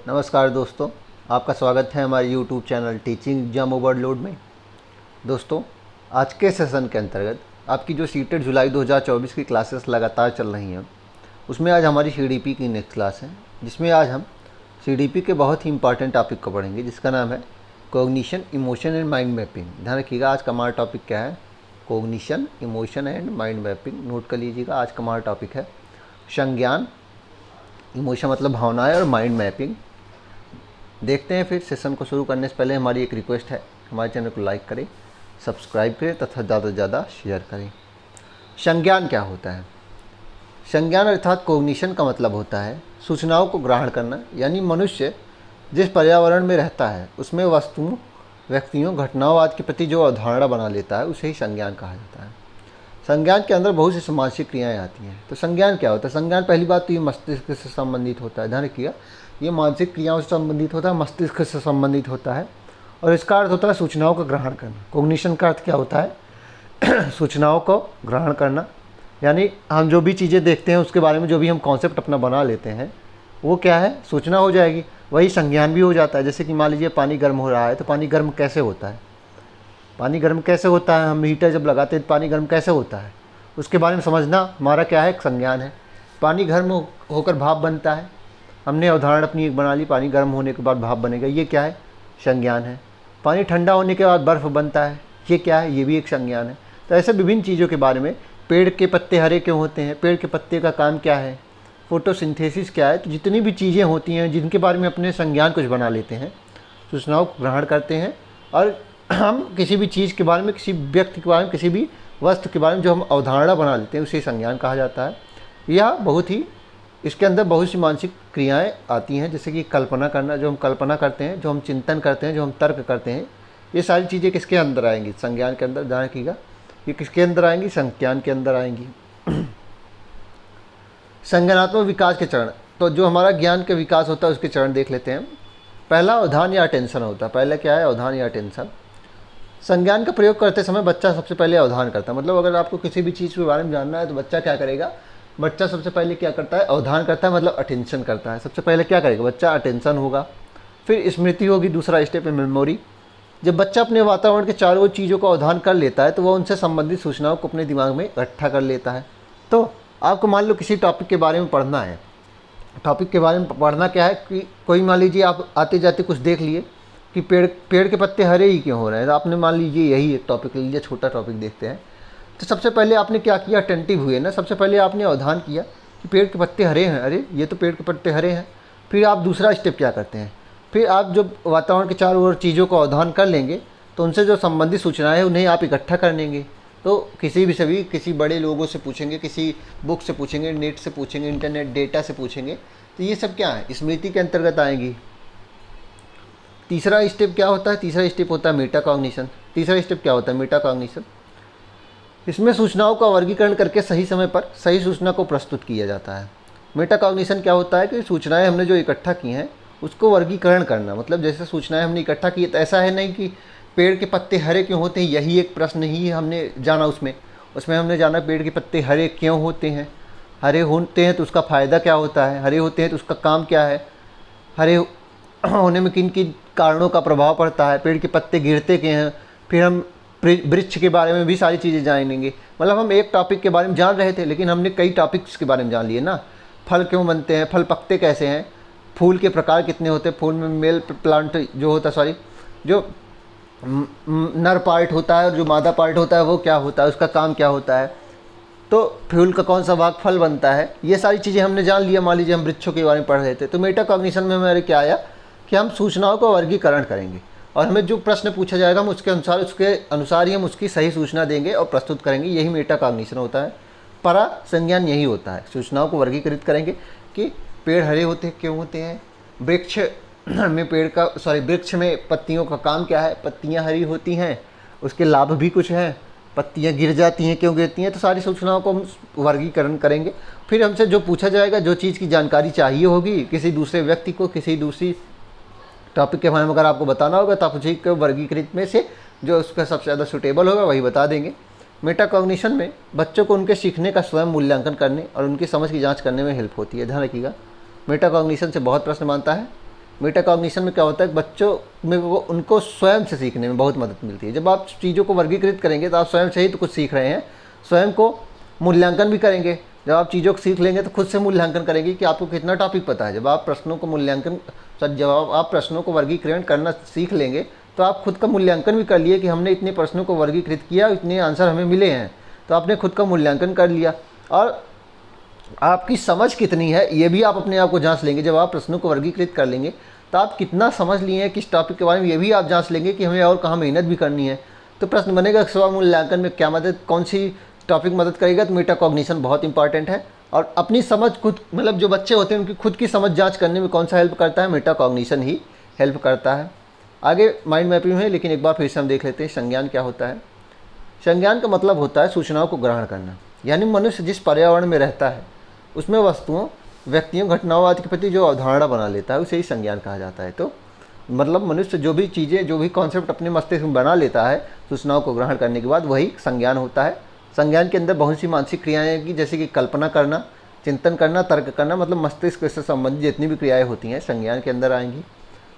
नमस्कार दोस्तों, आपका स्वागत है हमारे YouTube channel teaching exam overload में। दोस्तों, आज के सेशन के अंतर्गत आपकी जो सीटेड जुलाई 2024 की क्लासेस लगातार चल रही हैं, उसमें आज हमारी CDP की नेक्स्ट क्लास है, जिसमें आज हम CDP के बहुत ही इंपॉर्टेंट टॉपिक को पढ़ेंगे, जिसका नाम है cognition, emotion and mind mapping. ध्यान रखिएगा, आज का हमारा टॉपिक क्या है? Cognition, emotion and mind mapping. Note कर लीजिएगा, आज का हमारा टॉपिक है संज्ञान, इमोशन मतलब भावनाएं, और माइंड मैपिंग। देखते हैं फिर सेशन को शुरू करने से पहले हमारी एक रिक्वेस्ट है, हमारे चैनल को लाइक करें, सब्सक्राइब करें तथा ज़्यादा से ज़्यादा शेयर करें। संज्ञान क्या होता है? संज्ञान अर्थात कोग्निशन का मतलब होता है सूचनाओं को ग्रहण करना, यानी मनुष्य जिस पर्यावरण में रहता है उसमें वस्तुओं, व्यक्तियों, घटनाओं आदि के प्रति जो अवधारणा बना लेता है उसे ही संज्ञान कहा जाता है। संज्ञान के अंदर बहुत सी सामाजिक क्रियाएँ आती हैं। तो संज्ञान क्या होता है? संज्ञान पहली बात तो ये मस्तिष्क से संबंधित होता है। ध्यान रखिएगा, ये मानसिक क्रियाओं से संबंधित होता है, मस्तिष्क से संबंधित होता है, और इसका अर्थ होता है सूचनाओं का ग्रहण करना। कोग्निशन का अर्थ क्या होता है? सूचनाओं को ग्रहण करना, यानी हम जो भी चीज़ें देखते हैं उसके बारे में जो भी हम कॉन्सेप्ट अपना बना लेते हैं वो क्या है? सूचना हो जाएगी। वही संज्ञान भी हो जाता है। जैसे कि मान लीजिए पानी गर्म हो रहा है, तो पानी गर्म कैसे होता है? पानी गर्म कैसे होता है? हम हीटर जब लगाते हैं तो पानी गर्म कैसे होता है, उसके बारे में समझना हमारा क्या है? एक संज्ञान है। पानी गर्म होकर भाप बनता है, हमने अवधारणा अपनी एक बना ली, पानी गर्म होने के बाद भाप बनेगा, ये क्या है? संज्ञान है। पानी ठंडा होने के बाद बर्फ़ बनता है, ये क्या है? ये भी एक संज्ञान है। तो ऐसे विभिन्न चीज़ों के बारे में, पेड़ के पत्ते हरे क्यों होते हैं, पेड़ के पत्ते का काम क्या है, फोटोसिंथेसिस क्या है, तो जितनी भी चीज़ें होती हैं जिनके बारे में अपने संज्ञान कुछ बना लेते हैं, सूचनाओं को ग्रहण करते हैं, और हम किसी भी चीज़ के बारे में, किसी व्यक्ति के बारे में, किसी भी वस्तु के बारे में जो हम अवधारणा बना लेते हैं उसे संज्ञान कहा जाता है। यह बहुत ही, इसके अंदर बहुत सी मानसिक क्रियाएं आती हैं, जैसे कि कल्पना करना, जो हम कल्पना करते हैं, जो हम चिंतन करते हैं, जो हम तर्क करते हैं, ये सारी चीज़ें किसके अंदर आएंगी? संज्ञान के अंदर। ध्यान रखिएगा, ये किसके अंदर आएंगी? संज्ञान के अंदर आएंगी। संज्ञानात्मक विकास के चरण, तो जो हमारा ज्ञान का विकास होता है उसके चरण देख लेते हैं। पहला अवधान या अटेंशन होता है। पहला क्या है? अवधान या अटेंशन। संज्ञान का प्रयोग करते समय बच्चा सबसे पहले अवधान करता है। मतलब अगर आपको किसी भी चीज़ के बारे में जानना है तो बच्चा क्या करेगा? बच्चा सबसे पहले क्या करता है? अवधान करता है, मतलब अटेंशन करता है। सबसे पहले क्या करेगा बच्चा? अटेंशन होगा, फिर स्मृति होगी, दूसरा स्टेप है मेमोरी। जब बच्चा अपने वातावरण के चारों ओर चीज़ों को अवधान कर लेता है तो वह उनसे संबंधित सूचनाओं को अपने दिमाग में इकट्ठा कर लेता है। तो आपको मान लो किसी टॉपिक के बारे में पढ़ना है। टॉपिक के बारे में पढ़ना क्या है कि कोई, मान लीजिए आप आते जाते कुछ देख लिए कि पेड़ के पत्ते हरे ही क्यों हो रहे हैं, तो आपने मान लीजिए यही एक टॉपिक ले लिया, छोटा टॉपिक देखते हैं। तो सबसे पहले आपने क्या किया? अटेंटिव हुए ना, सबसे पहले आपने अवधान किया कि पेड़ के पत्ते हरे हैं, अरे ये तो पेड़ के पत्ते हरे हैं। फिर आप दूसरा स्टेप क्या करते हैं? फिर आप जब वातावरण के चारों ओर चीज़ों को अवधान कर लेंगे तो उनसे जो संबंधित सूचनाएं हैं उन्हें आप इकट्ठा कर लेंगे। तो किसी बड़े लोगों से पूछेंगे, किसी बुक से पूछेंगे, नेट से पूछेंगे, इंटरनेट डेटा से पूछेंगे, तो ये सब क्या है? स्मृति के अंतर्गत आएंगी। तीसरा स्टेप क्या होता है? तीसरा स्टेप होता है मेटाकॉग्निशन। तीसरा स्टेप क्या होता है? मेटाकॉग्निशन। इसमें सूचनाओं का वर्गीकरण करके सही समय पर सही सूचना को प्रस्तुत किया जाता है। मेटाकॉग्निशन क्या होता है कि सूचनाएं हमने जो इकट्ठा की हैं उसको वर्गीकरण करना। मतलब जैसे सूचनाएं हमने इकट्ठा की, तो ऐसा है नहीं कि पेड़ के पत्ते हरे क्यों होते हैं यही एक प्रश्न ही हमने जाना, उसमें हमने जाना पेड़ के पत्ते हरे क्यों होते हैं, हरे होते हैं तो उसका फ़ायदा क्या होता है, हरे होते हैं तो उसका काम क्या है, हरे होने में किन किन कारणों का प्रभाव पड़ता है, पेड़ के पत्ते गिरते क्यों हैं। फिर हम वृक्ष के बारे में भी सारी चीज़ें जानेंगे। मतलब हम एक टॉपिक के बारे में जान रहे थे लेकिन हमने कई टॉपिक्स के बारे में जान लिए ना। फल क्यों बनते हैं, फल पकते कैसे हैं, फूल के प्रकार कितने होते हैं, फूल में मेल प्लांट जो होता है, सॉरी जो नर पार्ट होता है और जो मादा पार्ट होता है वो क्या होता है, उसका काम क्या होता है, तो फूल का कौन सा भाग फल बनता है, ये सारी चीज़ें हमने जान लिया। मान लीजिए हम वृक्षों के बारे में पढ़ रहे थे, तो मेटाकॉग्निशन में हमारे क्या आया कि हम सूचनाओं का वर्गीकरण करेंगे और हमें जो प्रश्न पूछा जाएगा हम उसके अनुसार ही हम उसकी सही सूचना देंगे और प्रस्तुत करेंगे। यही मेटाकॉग्निशन होता है। परा संज्ञान यही होता है, सूचनाओं को वर्गीकृत करेंगे कि पेड़ हरे होते क्यों होते हैं, वृक्ष में पत्तियों का काम क्या है, पत्तियां हरी होती हैं, उसके लाभ भी कुछ हैं, पत्तियां गिर जाती हैं क्यों गिरती हैं, तो सारी सूचनाओं को हम वर्गीकरण करेंगे। फिर हमसे जो पूछा जाएगा, जो चीज़ की जानकारी चाहिए होगी किसी दूसरे व्यक्ति को, किसी दूसरी टॉपिक के बारे में अगर आपको बताना होगा तो आप उसी के वर्गीकृत में से जो उसका सबसे ज़्यादा सूटेबल होगा वही बता देंगे। मेटाकॉग्निशन में बच्चों को उनके सीखने का स्वयं मूल्यांकन करने और उनकी समझ की जांच करने में हेल्प होती है। ध्यान रखिएगा, मेटाकॉग्निशन से बहुत प्रश्न बनता है मेटाकॉग्निशन में क्या होता है, बच्चों में वो उनको स्वयं से सीखने में बहुत मदद मिलती है। जब आप चीज़ों को वर्गीकृत करेंगे तो आप स्वयं से ही तो कुछ सीख रहे हैं, स्वयं को मूल्यांकन भी करेंगे। जब आप चीज़ों को सीख लेंगे तो खुद से मूल्यांकन करेंगे कि आपको कितना टॉपिक पता है। जब आप प्रश्नों को आप प्रश्नों को वर्गीकरण करना सीख लेंगे तो आप खुद का मूल्यांकन भी कर लिए कि हमने इतने प्रश्नों को वर्गीकृत किया, इतने आंसर हमें मिले हैं, तो आपने खुद का मूल्यांकन कर लिया। और आपकी समझ कितनी है ये भी आप अपने आप को जांच लेंगे। जब आप प्रश्नों को वर्गीकृत कर लेंगे तो आप कितना समझ लिए हैं किस टॉपिक के बारे में, ये भी आप जांच लेंगे कि हमें और कहाँ मेहनत भी करनी है। तो प्रश्न बनेगा स्व मूल्यांकन में क्या मदद, कौन सी टॉपिक मदद करेगा, तो मेटाकॉग्निशन बहुत इंपॉर्टेंट है। और अपनी समझ खुद, मतलब जो बच्चे होते हैं उनकी खुद की समझ जाँच करने में कौन सा हेल्प करता है, मेटाकॉग्निशन ही हेल्प करता है। आगे माइंड मैपिंग है, लेकिन एक बार फिर से हम देख लेते हैं संज्ञान क्या होता है। संज्ञान का मतलब होता है सूचनाओं को ग्रहण करना, यानी मनुष्य जिस पर्यावरण में रहता है उसमें वस्तुओं, व्यक्तियों, घटनाओं आदि के प्रति जो अवधारणा बना लेता है उसे ही संज्ञान कहा जाता है। तो मतलब मनुष्य जो भी चीज़ें, जो भी कॉन्सेप्ट अपने मस्तिष्क में बना लेता है सूचनाओं को ग्रहण करने के बाद, वही संज्ञान होता है। संज्ञान के अंदर बहुत सी मानसिक क्रियाएँ हैं, जैसे कि कल्पना करना, चिंतन करना, तर्क करना, मतलब मस्तिष्क से संबंधित जितनी भी क्रियाएँ होती हैं संज्ञान के अंदर आएंगी।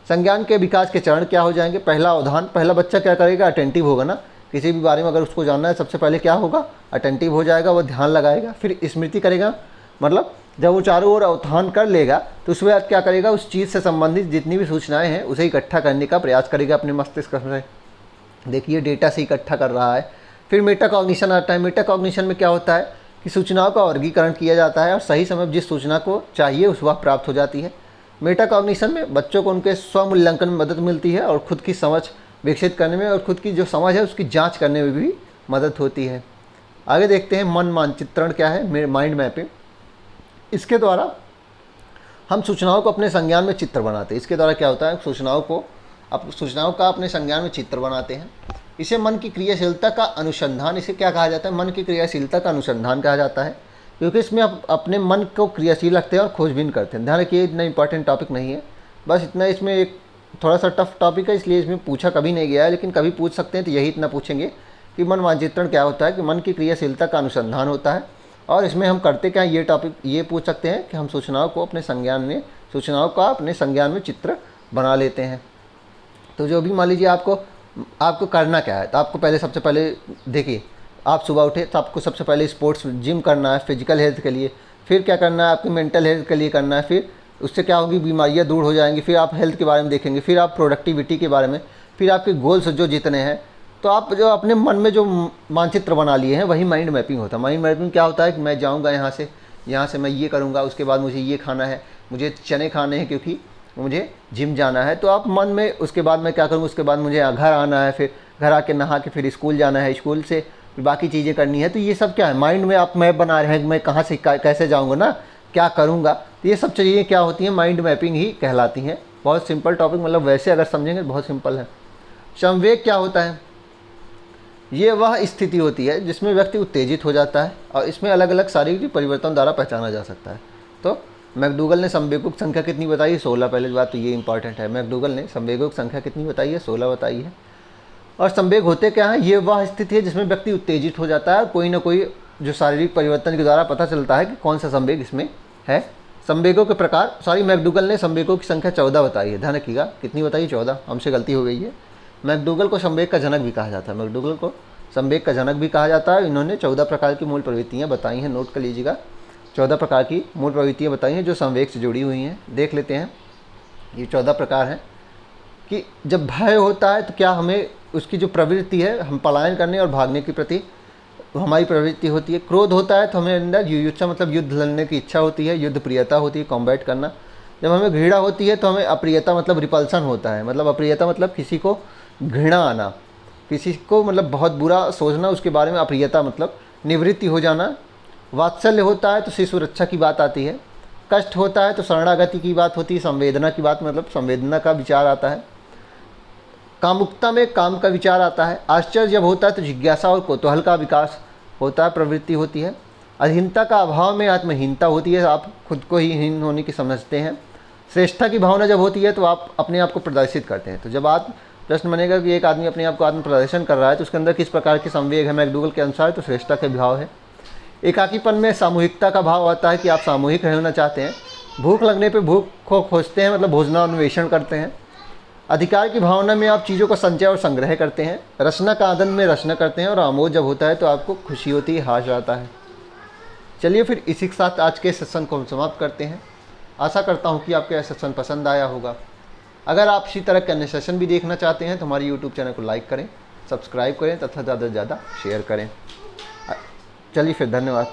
संज्ञान के विकास के चरण क्या हो जाएंगे, पहला अवधान, पहला बच्चा क्या करेगा, अटेंटिव होगा ना, किसी भी बारे में अगर उसको जानना है सबसे पहले क्या होगा, अटेंटिव हो जाएगा, वो ध्यान लगाएगा। फिर स्मृति करेगा, मतलब जब वो चारों ओर अवधान कर लेगा तो उसके बाद क्या करेगा, उस चीज़ से संबंधित जितनी भी सूचनाएं हैं उसे इकट्ठा करने का प्रयास करेगा अपने मस्तिष्क से। देखिए डेटा से इकट्ठा कर रहा है। फिर मेटाकॉग्निशन आता है। मेटाकॉग्निशन में क्या होता है कि सूचनाओं का वर्गीकरण किया जाता है और सही समय पर जिस सूचना को चाहिए उस वक्त प्राप्त हो जाती है। मेटाकॉग्निशन में बच्चों को उनके स्वमूल्यांकन में मदद मिलती है और खुद की समझ विकसित करने में और खुद की जो समझ है उसकी जांच करने में भी मदद होती है। आगे देखते हैं मन मानचित्रण क्या है, माइंड मैपिंग। इसके द्वारा हम सूचनाओं को अपने संज्ञान में चित्र बनाते हैं। इसके द्वारा क्या होता है, सूचनाओं का अपने संज्ञान में चित्र बनाते हैं। इसे मन की क्रियाशीलता का अनुसंधान, इसे क्या कहा जाता है, मन की क्रियाशीलता का अनुसंधान कहा जाता है, क्योंकि इसमें आप अपने मन को क्रियाशील रखते हैं और खोजबीन करते हैं। ध्यान रखिए इतना इंपॉर्टेंट टॉपिक नहीं है, बस इतना, इसमें एक थोड़ा सा टफ टॉपिक है इसलिए इसमें पूछा कभी नहीं गया है, लेकिन कभी पूछ सकते हैं तो यही इतना पूछेंगे कि मन मानचित्रण क्या होता है, कि मन की क्रियाशीलता का अनुसंधान होता है। और इसमें हम करते क्या, ये टॉपिक ये पूछ सकते हैं कि हम सूचनाओं का अपने संज्ञान में चित्र बना लेते हैं। तो जो भी मान लीजिए आपको करना क्या है, तो आपको पहले सबसे पहले देखिए, आप सुबह उठे तो आपको सबसे पहले स्पोर्ट्स जिम करना है फिजिकल हेल्थ के लिए, फिर क्या करना है आपकी मेंटल हेल्थ के लिए करना है, फिर उससे क्या होगी, बीमारियां दूर हो जाएंगी, फिर आप हेल्थ के बारे में देखेंगे, फिर आप प्रोडक्टिविटी के बारे में, फिर आपके गोल्स जो जितने हैं। तो आप जो अपने मन में जो मानचित्र बना लिए हैं वही माइंड मैपिंग होता है। माइंड मैपिंग क्या होता है कि मैं जाऊँगा यहाँ से मैं ये करूँगा, उसके बाद मुझे ये खाना है, मुझे चने खाने हैं क्योंकि मुझे जिम जाना है। तो आप मन में उसके बाद मैं क्या करूँगा, उसके बाद मुझे घर आना है, फिर घर आके नहा के फिर स्कूल जाना है, स्कूल से बाकी चीज़ें करनी है। तो ये सब क्या है, माइंड में आप मैप बना रहे हैं कि मैं कहाँ से कैसे जाऊँगा ना, क्या करूँगा। तो ये सब चीज़ें क्या होती हैं, माइंड मैपिंग ही कहलाती हैं। बहुत सिंपल टॉपिक, मतलब वैसे अगर समझेंगे तो बहुत सिंपल है। संवेग क्या होता है, ये वह स्थिति होती है जिसमें व्यक्ति उत्तेजित हो जाता है और इसमें अलग अलग शारीरिक परिवर्तन द्वारा पहचाना जा सकता है। तो मैकडूगल ने संवेगों की संख्या कितनी बताई है, 16। पहले बात तो ये इंपॉर्टेंट है, मैकडूगल ने संवेगों की संख्या कितनी बताई है, 16 बताई है। और संवेग होते क्या है, ये वह स्थिति है जिसमें व्यक्ति उत्तेजित हो जाता है, कोई ना कोई जो शारीरिक परिवर्तन के द्वारा पता चलता है कि कौन सा संवेग इसमें है। संवेगों के प्रकार, मैकडूगल ने संवेगों की संख्या 14 बताई है। ध्यान रखिएगा कितनी बताई, 14, हमसे गलती हो गई है। मैकडूगल को संवेग का जनक भी कहा जाता है, मैकडूगल को संवेग का जनक भी कहा जाता है। इन्होंने 14 प्रकार की मूल प्रवृत्तियाँ बताई हैं, नोट कर लीजिएगा। 14 प्रकार की मूल प्रवृत्तियाँ बताई हैं जो संवेग से जुड़ी हुई हैं। देख लेते हैं, ये 14 प्रकार हैं कि जब भय होता है तो क्या हमें उसकी जो प्रवृत्ति है, हम पलायन करने और भागने के प्रति हमारी प्रवृत्ति होती है। क्रोध होता है तो हमें अंदर युयुत्सा मतलब युद्ध लड़ने की इच्छा होती है, युद्ध प्रियता होती है, कॉम्बैट करना। जब हमें घृणा होती है तो हमें अप्रियता मतलब रिपल्सन होता है, मतलब अप्रियता मतलब किसी को घृणा आना, किसी को मतलब बहुत बुरा सोचना, उसके बारे में अप्रियता मतलब निवृत्ति हो जाना। वात्सल्य होता है तो शिशु रक्षा की बात आती है। कष्ट होता है तो शरणागति की बात होती है। संवेदना की बात मतलब संवेदना का विचार आता है। कामुकता में काम का विचार आता है। आश्चर्य जब होता है तो जिज्ञासा और कौतूहल का विकास होता है, प्रवृत्ति होती है। अधीनता का अभाव में आत्महीनता होती है, आप खुद को ही हीन होने की समझते हैं। श्रेष्ठता की भावना जब होती है तो आप अपने आप को प्रदर्शित करते हैं। तो जब आप प्रश्न बनेगा कि एक आदमी अपने आप को आत्म प्रदर्शन कर रहा है तो उसके अंदर किस प्रकार के संवेग है, मैकडूगल के अनुसार तो श्रेष्ठता के भाव है। एकाकीपन में सामूहिकता का भाव आता है कि आप सामूहिक रहना चाहते हैं। भूख लगने पे भूख को खोजते हैं, मतलब भोजनान्वेषण करते हैं। अधिकार की भावना में आप चीज़ों का संचय और संग्रह करते हैं। रचना का आनंद में रचना करते हैं और आमोद जब होता है तो आपको खुशी होती है, हाश आता है। चलिए फिर इसी के साथ आज के सेशन को हम समाप्त करते हैं। आशा करता हूँ कि आपको यह सेशन पसंद आया होगा। अगर आप इसी तरह के अन्य सेशन भी देखना चाहते हैं तो हमारे यूट्यूब चैनल को लाइक करें, सब्सक्राइब करें तथा ज़्यादा से ज़्यादा शेयर करें। चलिए फिर, धन्यवाद।